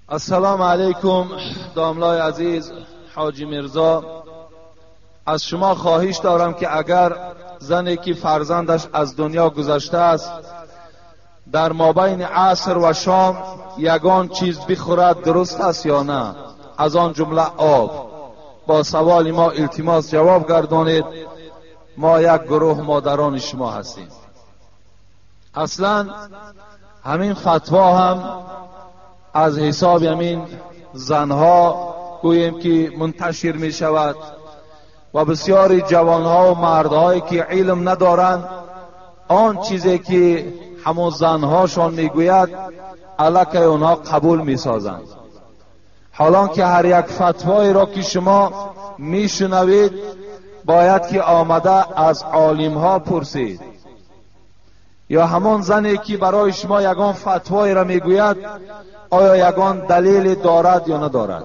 السلام علیکم داملای عزیز حاجی مرزا. از شما خواهش دارم که اگر زنی که فرزندش از دنیا گذشته است در مابین عصر و شام یگان چیز بخورد درست است یا نه؟ از آن جمله آب. با سوال ما التماس جواب گردانید. ما یک گروه مادران شما هستیم. اصلا همین فتوا هم از حساب همین زنها گوییم که منتشر می شود و بسیاری جوانها و مردهایی که علم ندارند آن چیزی که همون زنهاشان میگوید علیه اونها قبول می سازند. حالان که هر یک فتوایی را که شما میشنوید باید که آمده از عالمها پرسید. یا همون زنی که برای شما یگان فتوایی را میگوید آیا یگان دلیل دارد یا ندارد؟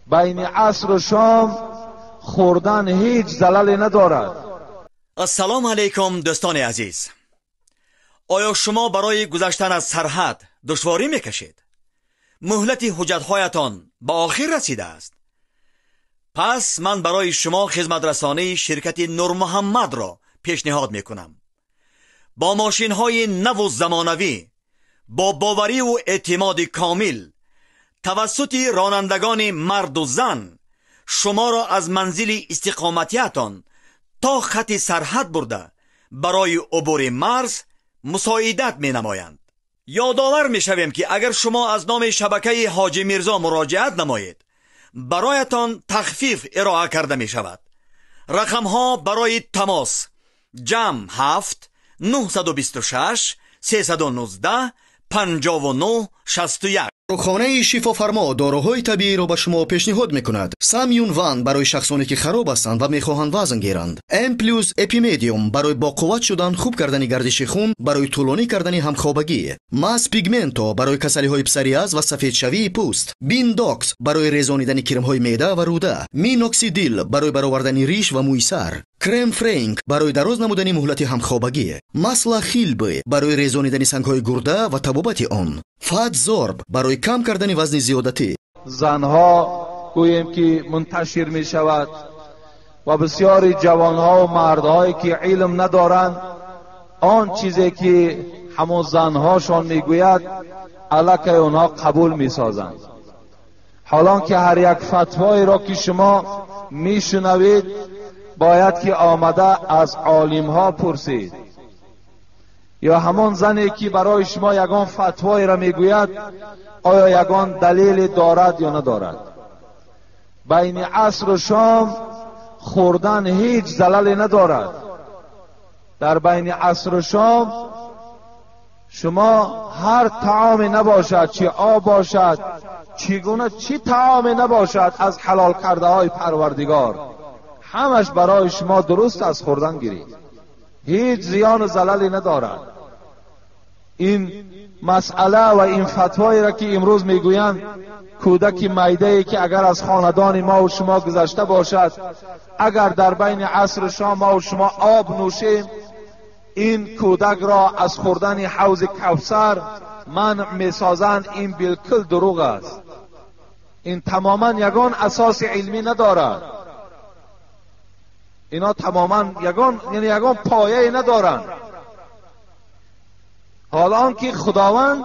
بین عصر و شام خوردن هیچ ضرری ندارد. السلام علیکم دوستان عزیز. آیا شما برای گذشتن از سرحد دشواری میکشید؟ مهلت حجت‌هایتان به آخر رسیده است. پس من برای شما خدمت رسانی شرکت نور محمد را پیشنهاد میکنم. با ماشین های نو و زمانوی با باوری و اعتماد کامل توسط رانندگان مرد و زن شما را از منزل استقامتیتان تا خط سرحد برده برای عبور مرز مساعدت می نمایند. یادآور می شویم که اگر شما از نام شبکه حاجی مرزا مراجعت نمایید برایتان تخفیف ارائه کرده می شود. رقم ها برای تماس جمع 7 926 319 59 61. خانه شفا فرما داروهای طبیعی را به شما پیشنهاد میکند. سامیون وان برای شخصانی که خراب هستند و میخواهند وزن گیرند. ام پلوس اپیمدیوم برای با قوت شدن، خوب کردن گردش خون، برای طولانی کردن همخوابگی. ماس پیگمنتو برای کسلی های پسریاز و سفید شوی پوست. بینداکس برای ریزانیدن کرم های معده و روده. مینوکسیدیل برای برآوردن ریش و موی سر. کرم فرانک برای دراز نمودن مهلت همخوابگی. ماسلا خیلبه برای ریزانیدن سنگ های گرده و تبابت آن. فات زورب برای کم کردن وزن زیادتی. زنها گوییم که منتشر می شود و بسیاری جوانها و مردهایی که علم ندارند آن چیزی که همون زنهاشان میگوید علیه اونها قبول می سازند. حالان که هر یک فتوایی را که شما میشنوید باید که آمده از عالمها پرسید. یا همون زنی که برای شما یگان فتوایی را میگوید آیا یگان دلیل دارد یا ندارد؟ بین عصر و شام خوردن هیچ ضرری ندارد. در بین عصر و شام شما هر طعام نباشد، چه آب باشد، چگونه چی طعام نباشد از حلال کرده های پروردگار همش برای شما درست از خوردن گیرید. هیچ زیان و ضرری ندارد. این مسئله و این فتوایی را که امروز میگویند کودک میده‌ای که اگر از خاندان ما و شما گذشته باشد اگر در بین عصر و شام ما و شما آب نوشیم این کودک را از خوردن حوض کوثر منع میسازند، این بالکل دروغ است. این تماما یگان اساس علمی ندارد. اینا تماما یگان پایه ندارند. حالا که خداوند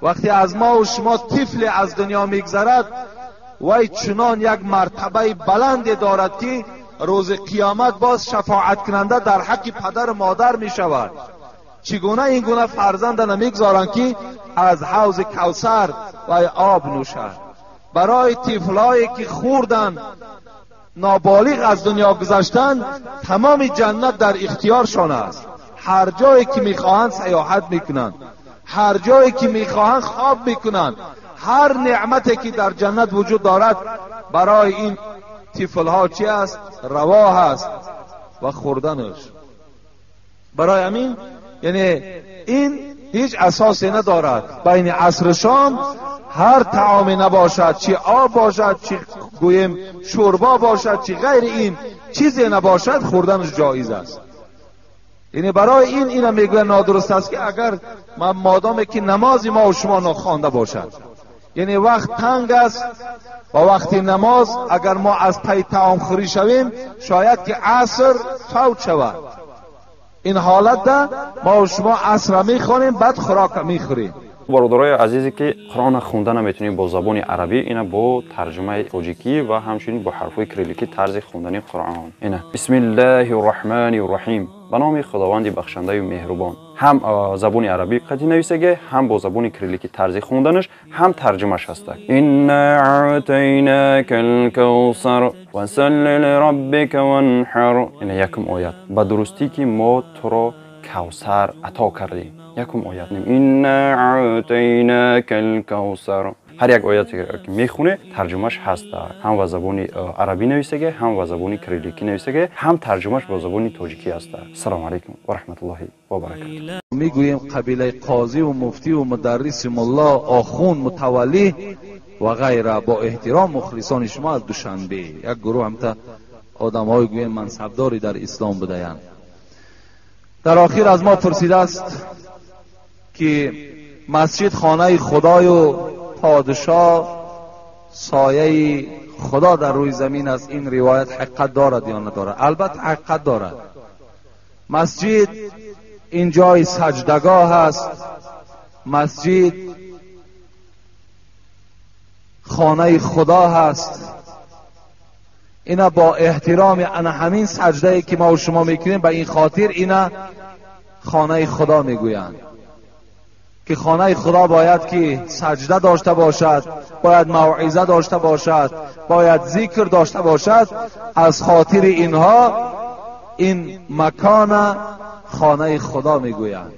وقتی از ما و شما طفل از دنیا میگذرد وی چنان یک مرتبه بلند دارد که روز قیامت باز شفاعت کننده در حق پدر و مادر می شود. چگونه این گونه فرزند نمیگذارند که از حوض کوثر و آب نوشد؟ برای طفلایی که خوردن نابالغ از دنیا گذشتن تمام جنت در اختیارشان است. هر جایی که میخواهند سیاحت میکنند، هر جایی که میخواهند خواب میکنند. هر نعمتی که در جنت وجود دارد برای این طفلها چی است؟ روا است و خوردنش. برای همین یعنی این هیچ اساسی ندارد. بین عصر و شام هر طعامی نباشد، چه آب باشد، چه گویم شوربا باشد، چه غیر این چیزی نباشد خوردنش جایز است. یعنی برای این میگه نادرست است که اگر مادامی که نماز ما و شما نخوانده باشد یعنی وقت تنگ است. با وقت نماز اگر ما از پی طعام خوری شویم شاید که عصر فوت شود. این حالت ده ما و شما عصر میخوریم بعد خوراک میخوریم. برادرای عزیزی که قرآن خونده نمیتونیم با زبان عربی، اینا با ترجمه تاجیکی و همچنین با حرفای کریلیکی طرز خوندن قرآن. اینا بسم الله الرحمن الرحیم، به نام خداوند بخشنده و مهربان. هم زبان عربی قدی نویسه، هم با زبان کریلیکی طرز خوندنش، هم ترجمهش هست. انا اعطیناک الکوثر فصل لربک وانحر. اینا یکم آیت به درستی که ما تو را کوثر عطا کردیم. یکم آیت نیم انا اعطیناک الکوثر. هر یک آیتی که میخونه ترجمهش هست، هم با زبان عربی نویسه، هم با زبان کریلیکی نویسه، هم ترجمهش با زبان تاجیکی است. السلام علیکم و رحمت الله و برکاته. میگوییم قبیله قاضی و مفتی و مدرس ملا آخون متولی و غیره با احترام مخلصان شما از دوشنبه. یک گروه همتا آدم‌های گویم منصبداری در اسلام بدهند. در آخر از ما پرسیده است که مسجد خانه خدای و پادشاه سایه خدا در روی زمین است. این روایت حقیقت دارد یا ندارد؟ البته حقیقت دارد. مسجد این جای سجدگاه است. مسجد خانه خدا هست. اینا با احترام انا همین سجده که ما و شما میکنیم به این خاطر اینا خانه خدا میگویند که خانه خدا باید که سجده داشته باشد، باید موعظه داشته باشد، باید ذکر داشته باشد. از خاطر اینها این مکان خانه خدا میگویند.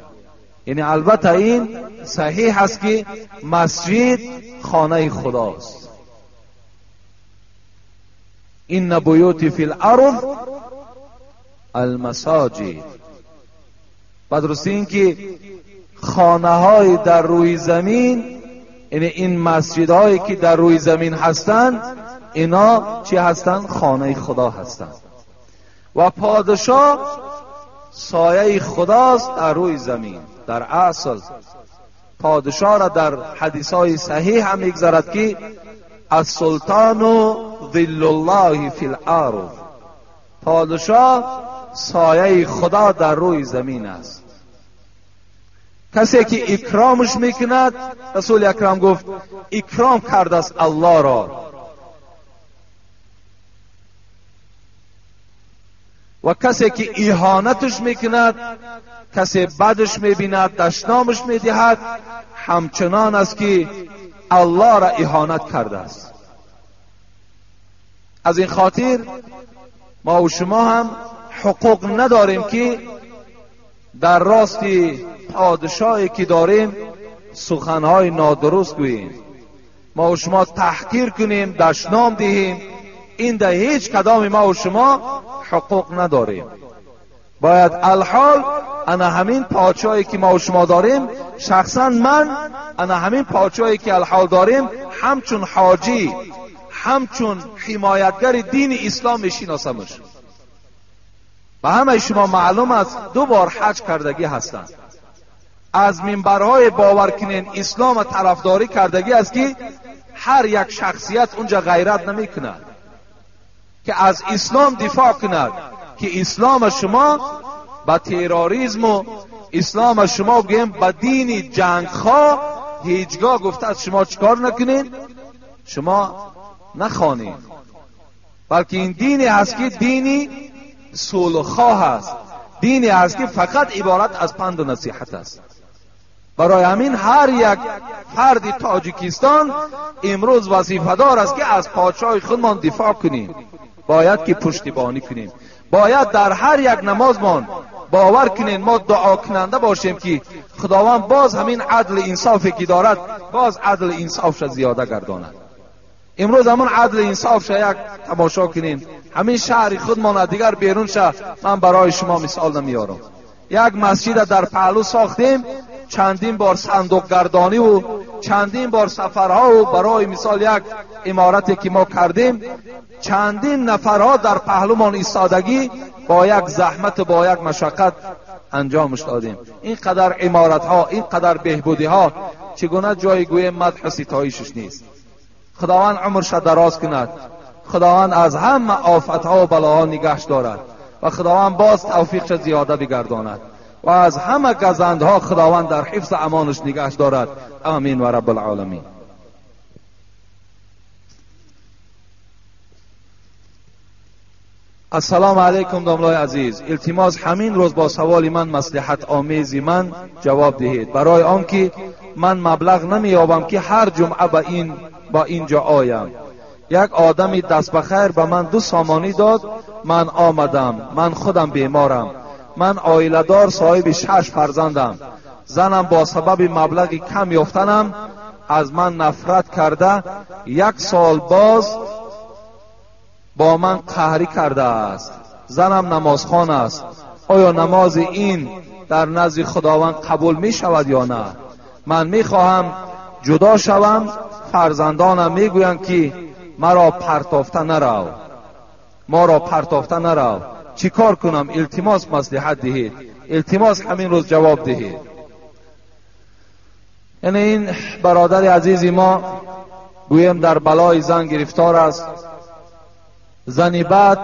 یعنی البته این صحیح است که مسجد خانه خداست. این بیوت فی الارض المساجد. بدرستی این که خانه های در روی زمین، یعنی این مسجد هایی که در روی زمین هستند اینا چی هستند؟ خانه خدا هستند. و پادشاه سایه خداست در روی زمین. در اصل پادشاه را در حدیث های صحیح هم میگذارد که السلطان و ظل الله فی الارض. پادشاه سایه خدا در روی زمین است. کسی که اکرامش میکند، رسول اکرم گفت اکرام کرده است الله را. و کسی که اهانتش میکند، کسی بدش میبیند، دشنامش میدهد، همچنان است که الله را اهانت کرده است. از این خاطر ما و شما هم حقوق نداریم که در راست پادشاهی که داریم سخنهای نادرست گوییم، ما و شما تحقیر کنیم، دشنام دهیم. این در هیچ کدام ما و شما حقوق نداریم. باید الحال انا همین پادشاهی که ما و شما داریم، شخصا من انا همین پادشاهی که الحال داریم همچون حاجی، همچون حمایتگر دین اسلام میشناسمش. و همه شما معلوم است 2 بار حج کردگی هستند. از منبرهای باور کنین اسلام طرفداری کردگی است که هر یک شخصیت اونجا غیرت نمی کند که از اسلام دفاع کند، که اسلام شما با تروریسم و اسلام شما گویم با دین جنگخواه هیچگاه گفته از شما چکار نکنین، شما نخوانید. بلکه این دینی هست که دینی صلح‌خواه است، دینی هست که فقط عبارت از پند و نصیحت است. برای همین هر یک فرد تاجیکستان امروز وظیفه‌دار است که از پادشاه خودمان دفاع کنیم. باید که پشتیبانی کنیم. باید در هر یک نمازمان باور کنین ما دعا کننده باشیم که خداوند باز همین عدل انصافی که دارد باز عدل انصافش زیاده گرداند. امروز همون عدل انصافش یک تماشا کنین. همین شهر خودمان دیگر بیرون شه. من برای شما مثال نمیارم. یک مسجد در پهلو ساختیم، چندین بار صندوق گردانی و چندین بار سفرها و برای مثال یک عمارتی که ما کردیم چندین نفرها در پهلومان ایستادگی با یک زحمت با یک مشقت انجامش دادیم. اینقدر عمارت ها، اینقدر بهبودی ها چگونه جایگوی مدح و ستایشش نیست. خداوند عمرش دراز کند، خداوند از همه آفت ها و بلاها نگهش دارد و خداوند باز توفیقش زیاده بگرداند و از همه گزندها خداوند در حفظ امانش نگهش دارد. آمین و رب العالمین. السلام علیکم دوستان عزیز. التماس همین روز با سوال من مصلحت آمیزی من جواب دهید، برای آنکه من مبلغ نمییابم که هر جمعه با اینجا آیم. یک آدمی دست بخیر به من 2 سامانی داد، من آمدم. من خودم بیمارم، من عائله دار صاحب 6 فرزندم. زنم با سبب مبلغ کم یافتنم از من نفرت کرده 1 سال باز با من قهری کرده است. زنم نمازخوان است. آیا نماز این در نزد خداوند قبول می شود یا نه؟ من می خواهم جدا شوم. فرزندانم می گویند که ما را پرتافته نرو. چی کار کنم؟ التماس مصلحت دهید. التماس همین روز جواب دهید. یعنی این برادر عزیزی ما گویم در بلای زن گرفتار است. زنی بد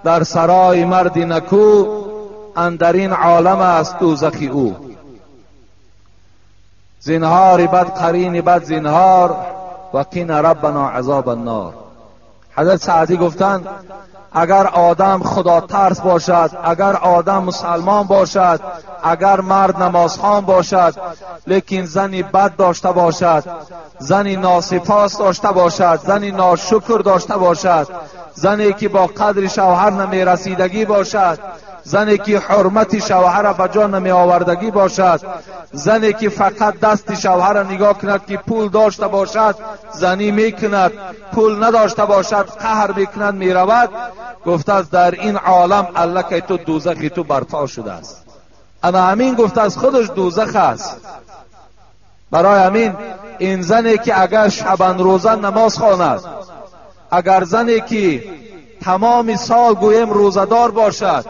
در سرای مرد نکو، اندرین عالم است دوزخ او. زنهار بد قرین بد زنهار و قین ربنا عذاب النار. حضرت سعدی گفتند اگر آدم خدا ترس باشد، اگر آدم مسلمان باشد، اگر مرد نمازخوان باشد، لیکن زنی بد داشته باشد، زنی ناسپاس داشته باشد، زنی ناشکر داشته باشد، زنی که با قدر شوهر نمی رسیدگی باشد، زنی که حرمت شوهر به جا نمی آوردگی باشد، زنی که فقط دست شوهر نگاه کند که پول داشته باشد زنی میکند، پول نداشته باشد قهر میکند میرود، گفته است در این عالم الله که تو دوزخی تو برپا شده است. اما همین گفته است خودش دوزخ است. برای همین این زنی که اگر شبان روزه نماز خواند، اگر زنی که تمام سال گویم روزدار باشد،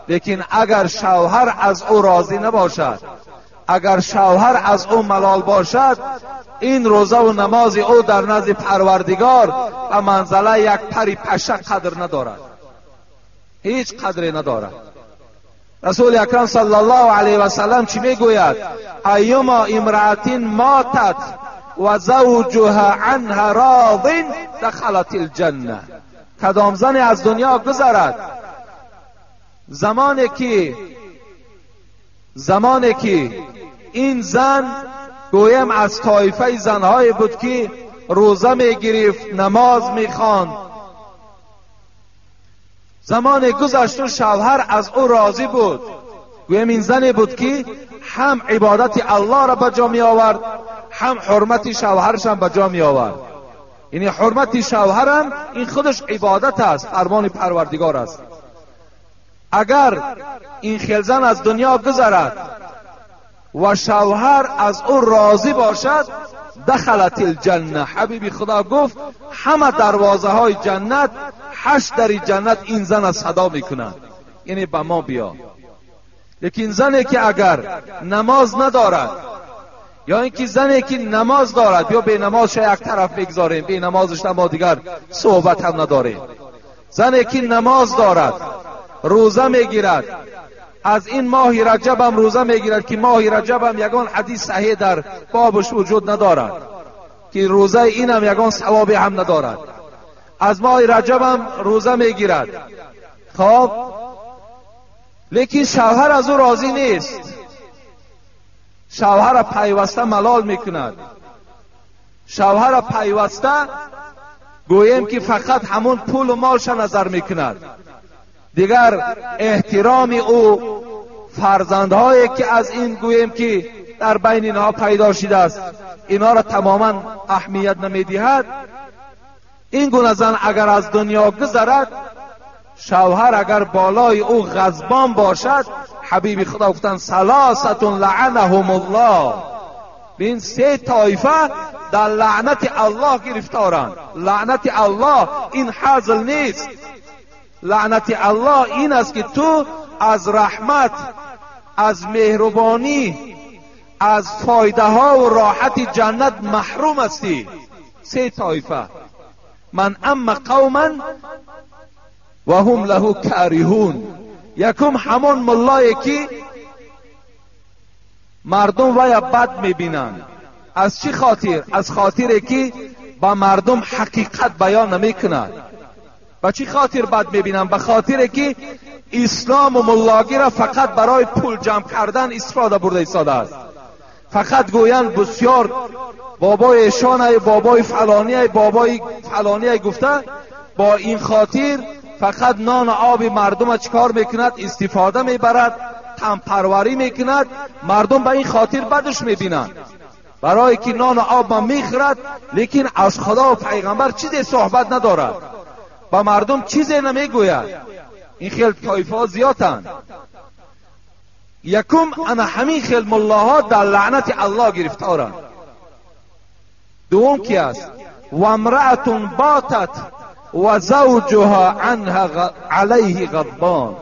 لیکن اگر شوهر از او راضی نباشد، اگر شوهر از او ملال باشد، این روزه و نماز او در نزد پروردگار و منزله یک پری پشه قدر ندارد، هیچ قدری ندارد. رسول اکرم صلی الله علیه و سلم چی میگوید؟ ایما امرأة ماتت و زوجها عنها راض دخلت الجنه. کدام زن از دنیا گذرد، زمانی که این زن گویم از طایفه زنهای بود که روزه میگرفت، نماز میخواند، زمان گذشت و شوهر از او راضی بود، گویم این زنی بود که هم عبادت الله را به جا می آورد، هم حرمت شوهرش هم به جا می آورد. یعنی حرمت شوهرم این خودش عبادت است، فرمان پروردگار است. اگر این خلزن از دنیا گذرد و شوهر از او راضی باشد، دخلت الجنه. حبیب خدا گفت همه دروازه های جنت، 8 در جنت این زن صدا میکنند، یعنی به ما بیا. لیکن زنی که اگر نماز ندارد، یا اینکه زنی که نماز دارد، یا به نمازش یک طرف بگذاریم، به نمازش ما دیگر صحبت هم نداریم. زنی که نماز دارد، روزه میگیرد، از این ماه رجب هم روزه میگیرد که ماه رجب هم یگان حدیث صحیح در بابش وجود ندارد که روزه این هم یگان ثوابی هم ندارد. از ماه رجب هم روزه میگیرد، خب لیکن شوهر از او راضی نیست، شوهر پیوسته ملال میکند، شوهر پیوسته گویم که فقط همون پول و مالش نظر میکند، دیگر احترام او، فرزندهایی که از این گویم که در بین اینها پیدا شده است، اینا را تماما اهمیت نمیدهد. این گونه زن اگر از دنیا گذرد، شوهر اگر بالای او غضبان باشد، حبیب خدا گفتن ثلاثه لعنهم الله، این 3 طایفه در لعنت الله گرفتارند. لعنت الله این حاصل نیست، لعنت الله این است که تو از رحمت از مهربانی، از فایده ها و راحت جنت محروم هستی. سه طایفه: من اما قوما و هم له کارهون. یکم همون ملایی که مردم وی بد میبینند. از چی خاطر؟ از خاطر که با مردم حقیقت بیان نمیکنند. با چی خاطر بد میبینند؟ به خاطر که اسلام و ملاگی را فقط برای پول جمع کردن استفاده برده ایستاده است. فقط گویند بسیار بابای ایشان، بابای فلانی، بابای فلانی گفته. با این خاطر فقط نان و آب مردم چکار میکند؟ استفاده میبرد، تنپروری میکند. مردم به این خاطر بدش میبینند، برای که نان و آب ما میخورد، لیکن از خدا و پیغمبر چیزی صحبت ندارد، با مردم چیزی نمیگوید. این خیل طایفه زیادند. یکم انا همین خیل ملاها در لعنت الله گرفتارند. دوم کی است؟ و امرأة باتت و زوجها عنها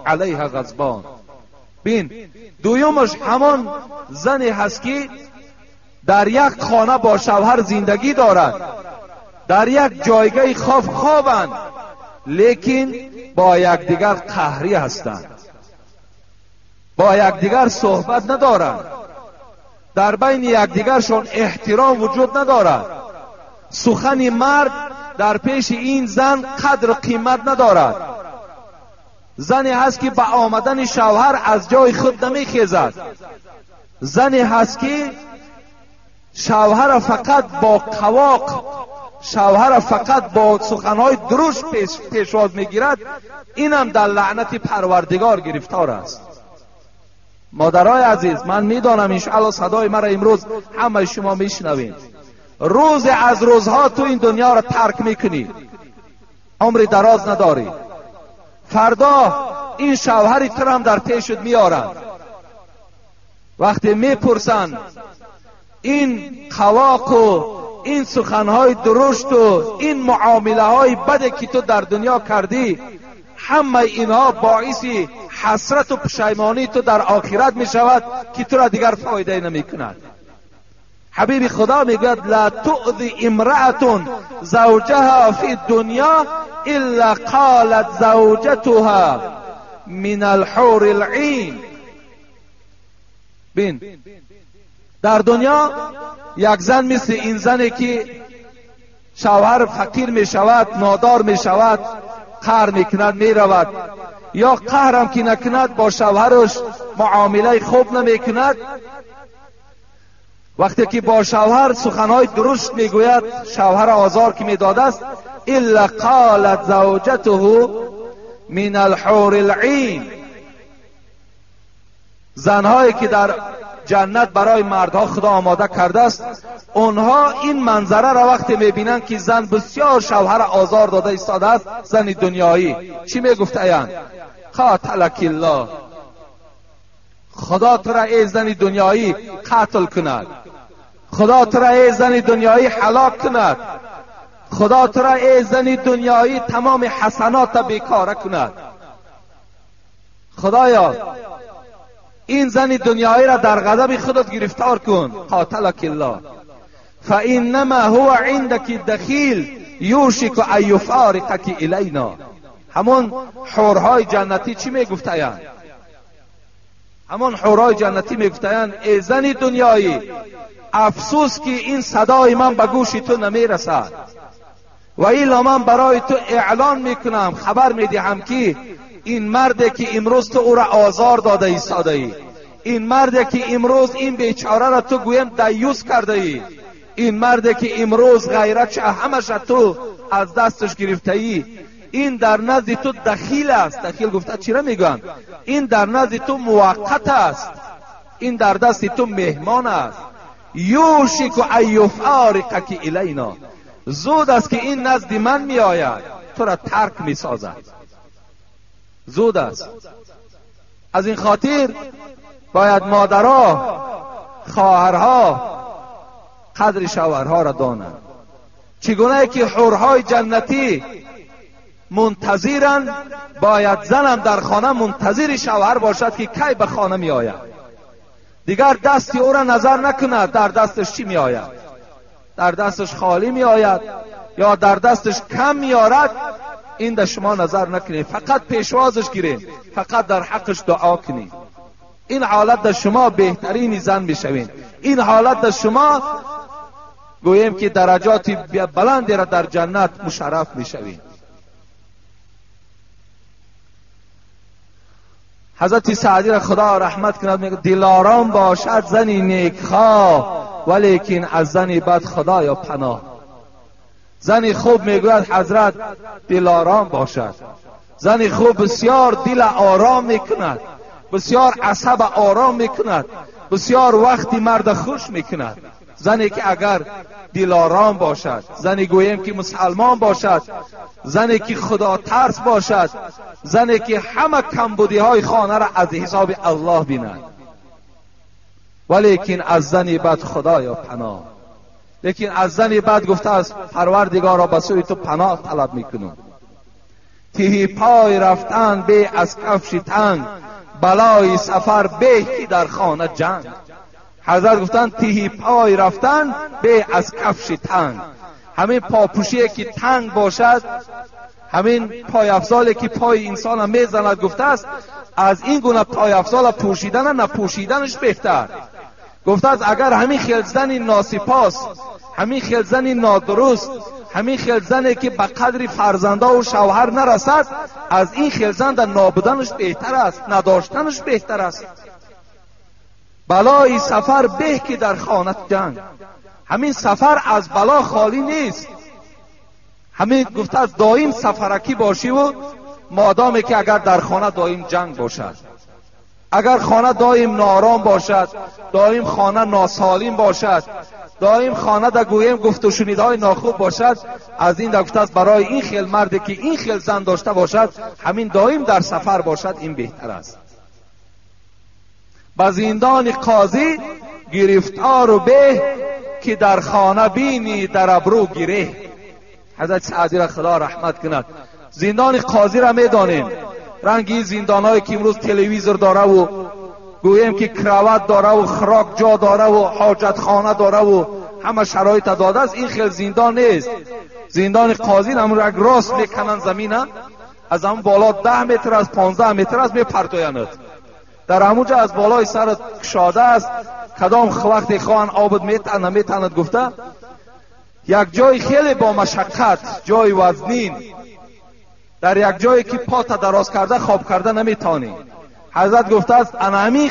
علیها غضبان. بین دویمش همان زنی هست که در یک خانه با شوهر زندگی دارد، در یک جایگاه خوابند، لیکن با یکدیگر قهری هستند، با یکدیگر صحبت ندارند، در بین یکدیگرشون احترام وجود ندارد. سخن مرد در پیش این زن قدر و قیمت ندارد. زنی هست که با آمدن شوهر از جای خود نمیخیزد. زنی هست که شوهر فقط با قواق، شوهر فقط با سخنهای درشت پیشواز میگیرد. اینم در لعنت پروردگار گرفتار است. مادرای عزیز، من میدانم انشاءالله صدای مرا امروز همه شما میشنوید. روز از روزها تو این دنیا را ترک میکنی، عمر دراز نداری. فردا این شوهری تو هم در پیشت میارن. وقتی میپرسن این قواق و این سخنهای درشت و این معامله های بده که تو در دنیا کردی، همه اینها باعث حسرت و پشیمانی تو در آخرت می شود که تو را دیگر فایده نمی کند. حبیب خدا میگوید لا تؤذی امرأة زوجها فی الدنیا الا قالت زوجتها من الحور العین. بین در دنیا یک زن مثل این زنی که شوهر فقیر می شود، نادار می شود، قهر می کند می رود، یا قهرم که نکند با شوهرش معامله خوب نمی کند، وقتی که با شوهر سخنهای درشت می گوید، شوهر آزار که می داده است، الا قالت زوجته من الحور العین. زنهایی که در جنت برای مردها خدا آماده کرده است، اونها این منظره را وقتی میبینند که زن بسیار شوهر آزار داده ایستاده است، زن دنیایی، چی میگفتند؟ قاتلک الله، خدا تو را ای زن دنیایی قتل کند، خدا تو را ای زن دنیایی هلاک کند، خدا تو را ای زن دنیایی تمام حسنات بیکاره کند. خدایا این زن دنیایی را در غضب خودت گرفتار کن. قاتلک الله فانما هو عندك دخیل یوشک ان یفارقک الینا. همون حورهای جنتی چی میگفتند؟ همون حورهای جنتی میگفتند ای زن دنیایی، افسوس که این صدای من به گوش تو نمیرسد، و ایلا من برای تو اعلان میکنم، خبر میدهم که این مرد که امروز تو او را آزار داده ایستاده ای، این مرد که امروز این بیچاره را تو گویم دیوس کرده ای، این مرد که امروز غیرت همش تو از دستش گرفته ای، این در نزد تو دخیل است. دخیل گفته چرا میگن؟ این در نزد تو موقت است، این در دست تو مهمان است. یوشک ان یفارقک الینا، زود است که این نزد من می آید، تو را ترک می سازد، زود است. از این خاطر باید مادرها، خواهرها قدر شوهرها را دانند. چگونه که حورهای جنتی منتظرند، باید زنم در خانه منتظر شوهر باشد که کی به خانه می آید. دیگر دستی او را نظر نکند در دستش چی می آید، در دستش خالی می آید یا در دستش کم می آرد. این در شما نظر نکنید، فقط پیشوازش گیرید، فقط در حقش دعا کنید. این حالت در شما بهترین زن می شوید. این حالت در شما گویم که درجات بلندی را در جنت مشرف می شوید. حضرت سعدی را خدا رحمت کند میگه دلارام باشد زنی نیکخواه ولیکن از زنی بد خدایا پناه. زنی خوب میگوید حضرت دلارام باشد. زنی خوب بسیار دل آرام میکند، بسیار عصب آرام میکند، بسیار وقتی مرد خوش میکند. زنی که اگر دلارام باشد، زنی گویم که مسلمان باشد، زنی که خدا ترس باشد، زنی که همه کمبودی های خانه را از حساب الله بیند. ولیکن از زنی بد خدایا پناه. لیکن از زنی بد گفته است پروردگارا به سوی تو پناه طلب میکنم. تهی پای رفتن به از کفش تنگ، بلای سفر به که در خانه جنگ. حضرت گفتن تهی پای رفتن به از کفش تنگ. همین پاپوشی که تنگ باشد، همین پای افضالی که پای انسان هم میزند، گفته است از این گونه پای افضال پوشیدن نپوشیدنش بهتر. گفته است اگر همین خلزن ناسپاس، همین خلزن نادرست، همین خلزنی که به قدر فرزنده و شوهر نرسد، از این خلزن در نابودنش بهتر است، نداشتنش بهتر است. بلای سفر به که در خانه جنگ. همین سفر از بلا خالی نیست. همین گفته است دائم سفرکی باشی و مادامی که اگر در خانه دائم جنگ باشد، اگر خانه دائم نارام باشد، دائم خانه ناسالم باشد، دائم خانه در گویم گفت و شنیدهای ناخوب باشد، از این گفته است برای این خیل مردی که این خیل زن داشته باشد، همین دائم در سفر باشد، این بهتر است. به زندان قاضی گرفتار و به که در خانه بینی در ابرو گیره. حضرت سعدی را خدا رحمت کند. زندان قاضی را میدانیم، رنگی زندانایی که امروز تلویزیون داره و گویم که کراوات داره و خراک جا داره و حاجت خانه داره و همه شرایط داده است، این خیلی زندان نیست. زندان قاضی هم را راست میکنن زمینه، از هم بالا 10 متر از 15 متر از میپرتویند. در همونجا از بالای سرت کشاده است، کدام وقتی خواهن آبد میتاند گفته یک جای خیلی با مشقت، جای وزنین، در یک جایی که پات دراز کرده خواب کرده نمیتانی. حضرت گفته است همین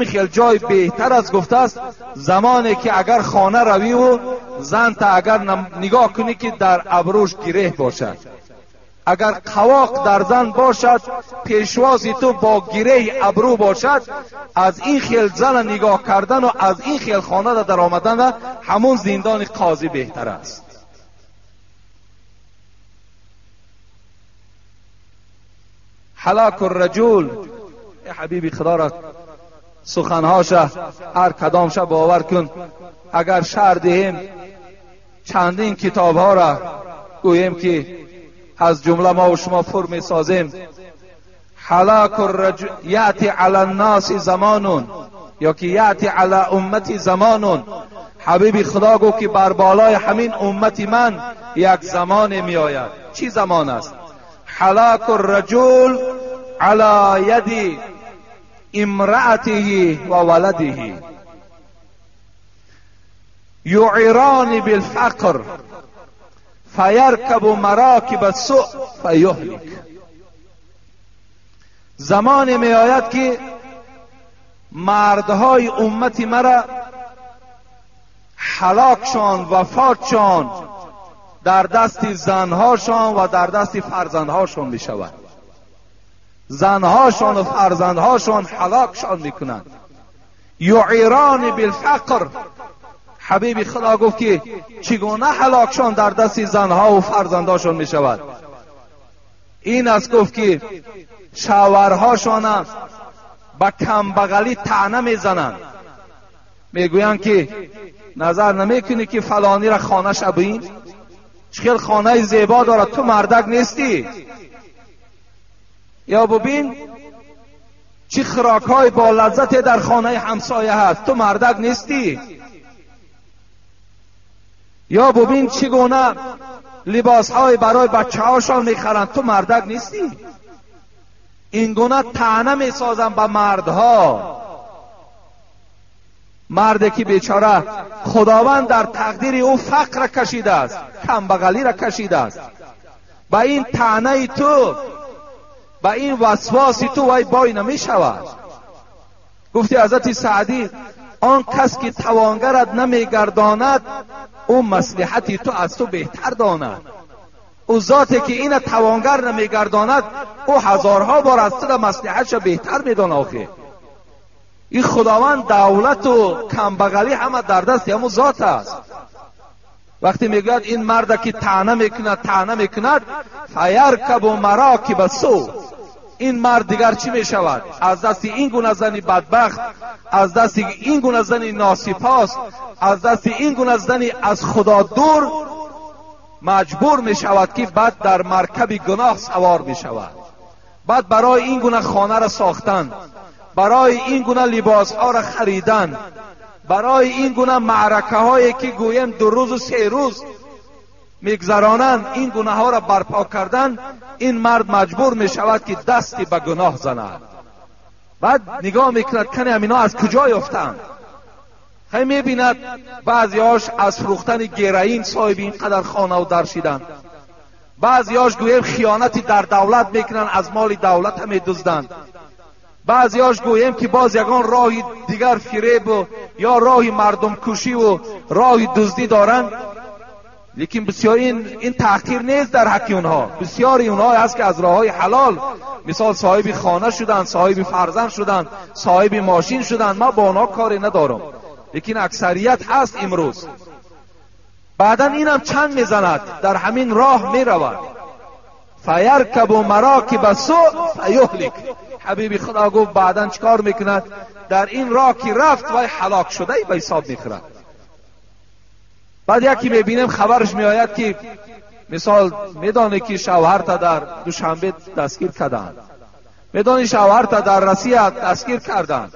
خیل جای بهتر از گفته است زمانی که اگر خانه روی و زن تا اگر نگاه کنی که در ابروش گره باشد، اگر قواق در زن باشد، پیشوازی تو با گره ابرو باشد، از این خیل زن نگاه کردن و از این خیل خانه در آمدن همون زندان قاضی بهتر است. هلاک الرجل، حبیبی خدا را سخنهاش هر کدامش باور کن. اگر شرح دهیم چندین کتاب ها را گوییم که از جمله ما و شما فرمی سازیم. هلاک الرجل یأتی علی الناس زمانون، یا که یأتی علی امتی زمانون. حبیبی خدا گو که بر بالای همین امتی من یک زمان می آید. چی زمان است؟ هلاک الرجل علی ید امرأته و ولده یعران بالفقر فیرکب مراکب السوء فیهلک. زمانی می آید که مردهای امتی مرا هلاکشان، وفاتشان در دست زنهاشان و در دست فرزندهاشان می شود. زنهاشان و فرزندهاشان هلاکشان می کنند. یعیران بالفقر. حبیب خدا گفت که چگونه هلاکشان در دست زنها و فرزندهاشان می شود. این است گفت که شوهرهاشان با کمبغلی طعنه می زنند، می گویند که نظر نمی کنی که فلانی را خانه شبین، چخیل خانه زیبا دارد، تو مردک نیستی؟ یا ببین چه خوراک‌های با لذت در خانه همسایه هست، تو مردک نیستی؟ یا ببین چگونه لباس‌های برای بچه‌هاشان می‌خرند، تو مردک نیستی؟ این گونه طعنه می‌سازند به مردها. مردی که بیچاره خداوند در تقدیر او فقر را کشیده است، کمبغلی را کشیده است، با این طعنه تو، با این وسواس تو وای بای نمی شود. گفتی حضرت سعدی آن کس که توانگرت نمی گرداند او مصلحتی تو از تو بهتر داند. او ذاتی که این توانگر نمی گرداند او هزارها بار از تو مصلحتش بهتر می داند. آخه این خداوند دولت و کمبغلی همه در دست همون ذات است. وقتی میگوید این مرد که طعنه میکند فیرکب مراکب سو، این مرد دیگر چی میشود؟ از دست این گونه زن بدبخت، از دست این گونه زن ناسپاس، از دست این گونه زن از خدا دور مجبور میشود که بعد در مرکب گناه سوار میشود. بعد برای این گونه خانه را ساختن، برای این گونه لباس ها را خریدن، برای این گونه معرکه هایی که گویم 2 روز و 3 روز میگذرانند این گونه ها را برپا کردن، این مرد مجبور می شود که دستی به گناه زند. بعد نگاه میکند کنه همینا از کجا یافتند. خیلی میبیند بعضیاش از فروختن گیرین صاحب اینقدر خانه و در شدند، بعضیاش گویم خیانتی در دولت میکنن، از مال دولت هم میدزدند، بعضیاش گویم که باز یگان راهی دیگر فریب و یا راهی مردم کشی و راهی دزدی دارند. لیکن بسیار این تحقیر نیست در حق اونها. بسیاری اونها هست که از راههای حلال، مثال صاحب خانه شدند، صاحب فرزند شدند، صاحب ماشین شدند، ما با اونها کاری ندارم. لیکن اکثریت هست امروز. بعدا اینم چند میزند، در همین راه میرود. فیرکب مراکب سوء فیهلک. حبیب خدا گفت بعدا چیکار میکند؟ در این راه که رفت وای هلاک شده به حساب میخورد. بعد یکی میبینیم خبرش میآید که مثال میدانه که شوهرت در دوشنبه دستگیر کردند، میدانی شوهرت در روسیه دستگیر کردند،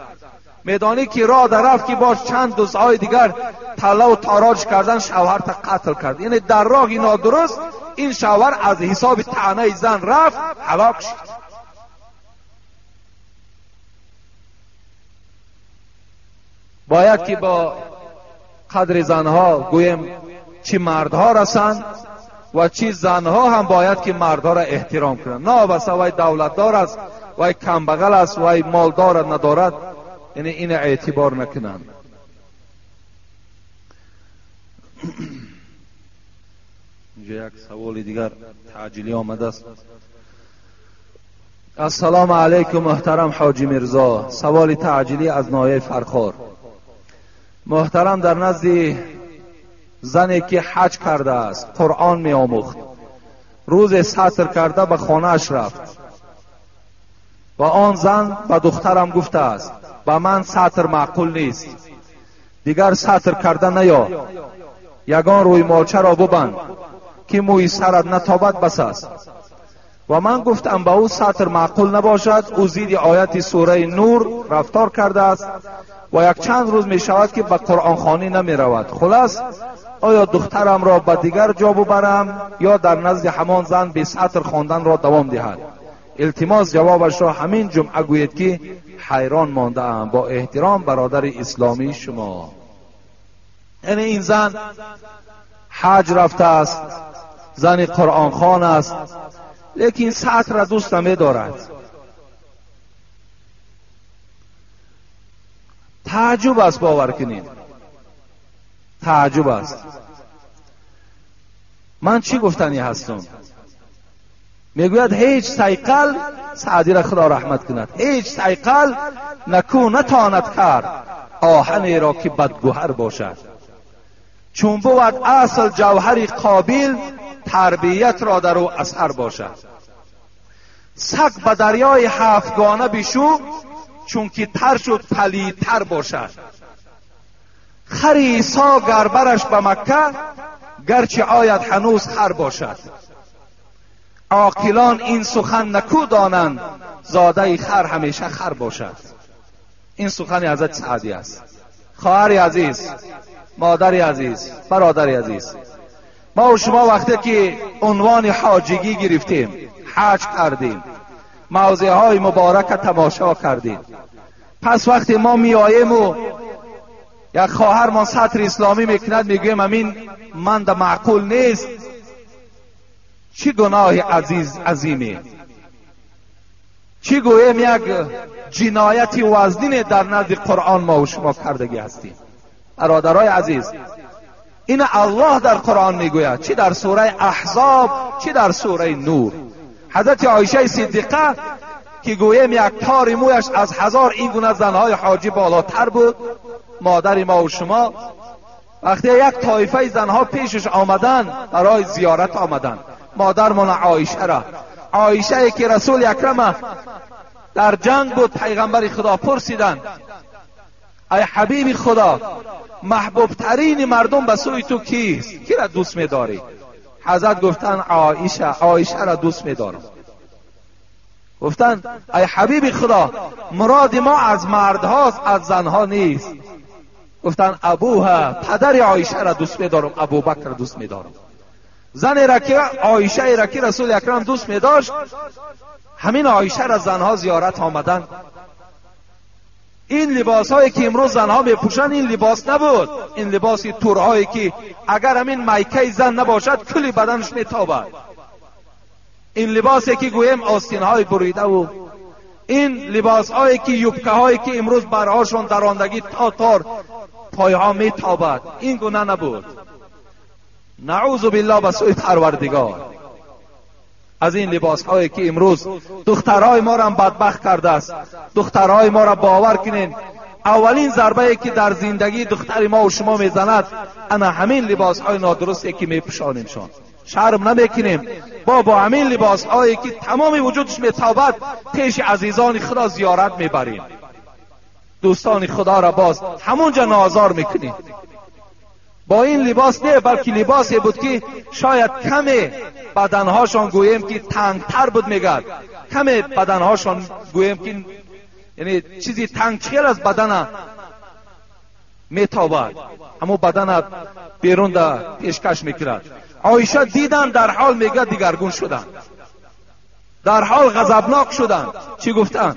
میدانی که راه در رفت که باش چند دوستای دیگر طلا و تاراج کردن، شوهرت قتل کرد. یعنی در راه نادرست این شوهر از حساب طعنه زن رفت هلاک شد. باید که با قدر زنها گویم چی مردها رسند و چی زنها هم باید که مردها را احترام کنند. نه بس وای دولتدار است، وای کمبغل است، وای مالدار ندارد، یعنی این اعتبار نکنند. اینجا یک سوال دیگر تعجیلی آمده است. السلام علیکم محترم حاجی مرزا، سوال تعجیلی از نایه فرخار. محترم، در نزد زنی که حج کرده است، قرآن می آموخت، روز سطر کرده به خانه اش رفت و آن زن به دخترم گفته است به من سطر معقول نیست، دیگر سطر کرده نیا، یگان روی مالچه را ببند که موی سرت نتابد بس است. و من گفتم به او سطر معقول نباشد، او زیر آیت سوره نور رفتار کرده است و یک چند روز می شود که به قرآن خوانی نمی رود. خلاص آیا دخترم را به دیگر جا ببرم یا در نزد همان زن به سطر خواندن را دوام دهد؟ التماس جوابش را همین جمعه گوید که حیران مانده ام. با احترام برادر اسلامی شما. یعنی این زن حج رفته است، زن قرآن خوان است، لیکن سطر را دوست نمی دارد. تعجب است، باور کنید، تعجب است. من چی گفتنی هستم؟ میگوید هیچ سیقل، سعدی را خدا رحمت کند، هیچ سیقل نتواند کرد آهنی را که بدگوهر باشد. چون بود اصل جوهر قابل، تربیت را در او اثر باشد. سگ به دریای هفتگانه بشو، چون که تر شد پلیدتر باشد. خر عیسی گربرش به مکه، گرچه آید هنوز خر باشد. عاقلان این سخن نکو دانند، زاده خر همیشه خر باشد. این سخن حضرت سعدی است. خواهر عزیز، مادر عزیز، برادر عزیز، ما و شما وقتی که عنوان حاجگی گرفتیم، حج کردیم، موضع های مبارک تماشا کردیم، پس وقتی ما می آییم و یک خواهر ما سطر اسلامی میکند میگویم امین من ده معقول نیست، چی گناه عظیمی، چی گویم یک جنایت وزنی در نزد قرآن ما و شما کردگی هستیم. برادرای عزیز، این الله در قرآن میگوید، چی در سوره احزاب چی در سوره نور. حضرت عایشه صدیقه که گویم یک تار مویش از 1000 این گونه زنهای حاجی بالاتر بود، مادر ما و شما، وقتی یک طایفه زنها پیشش آمدن برای زیارت آمدن، مادرمان عایشه را، عایشه که رسول اکرم در جنگ بود، پیغمبر خدا پرسیدن ای حبیب خدا، محبوب ترین مردم به سوی تو کیست؟ کی را دوست می‌داری؟ حضرت گفتن عایشه را دوست می‌دارم. گفتن ای حبیب خدا، مراد ما از مردهاست از زنها نیست. گفتن ابوها، پدر عایشه را دوست می‌دارم، ابوبکر را دوست می‌دارم. زن را که عایشه را که رسول اکرم دوست می‌داشت، همین عایشه را زنها زیارت آمدن. این لباس هایی که امروز زنها میپوشن این لباس نبود، این لباس تورهایی که اگر همین مایکه زن نباشد کلی بدنش میتابد. این لباسی که گویم آستین های بریده و این لباس هایی که یوبکه هایی که امروز برهاشون دراندگی تار پایها میتابد، این گونه نبود. نعوذ بالله به سوی پروردگار از این لباس هایی که امروز دخترای ما را بدبخت کرده است. دخترای ما را باور کنین اولین ضربه که در زندگی دختر ما و شما میزند انا همین لباس های نادرستی که میپوشانیمشان. شرم نمیکنیم با همین لباس هایی که تمام وجودش میتابد پیش عزیزان خدا زیارت میبریم، دوستان خدا را باز همونجا نازار میکنیم. با این لباس نه، بلکه لباسی بود که شاید کمی بدنهاشان گویم که تنگتر بود، میگد کمی بدنهاشان گویم که یعنی چیزی تنگچیر از بدن میتابد، اما بدن بیرون دا پیشکش میکرد. عایشه دیدن در حال میگه دیگرگون شدن، در حال غضبناک شدن. چی گفتن؟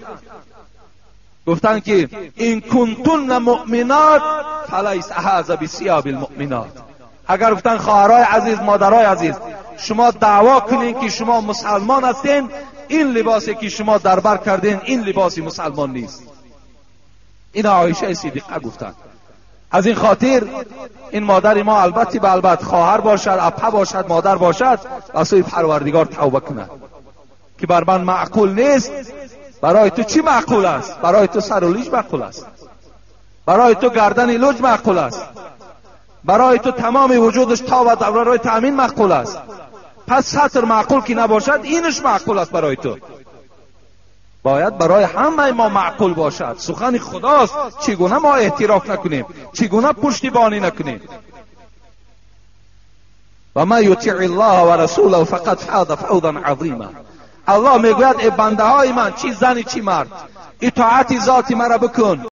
گفتن که این کنتن مؤمنات فلیس هذا بثياب المؤمنات. اگر گفتن خواهرای عزیز، مادرای عزیز، شما دعوا کنین که شما مسلمان هستین، این لباسی که شما دربر کردین این لباسی مسلمان نیست. این عایشه صدیقه گفتن. از این خاطر این مادر ما البته به البته خواهر باشد، اپه باشد، مادر باشد، واسه پروردگار توبه کند که بر من معقول نیست. برای تو چی معقول است؟ برای تو سر و لیج معقول است، برای تو گردن لوج معقول است، برای تو تمام وجودش تا و دورای تامین معقول است. پس سطر معقول که نباشد اینش معقول است برای تو. باید برای همه ما معقول باشد. سخن خداست، چگونه ما احتراف نکنیم، چگونه پشتیبانی نکنیم. و ما یطیع الله و رسوله فقد فاز فوزا عظیما. الله میگوید ای بنده های من، چی زنی چی مرد، اطاعت ذات مرا بکن.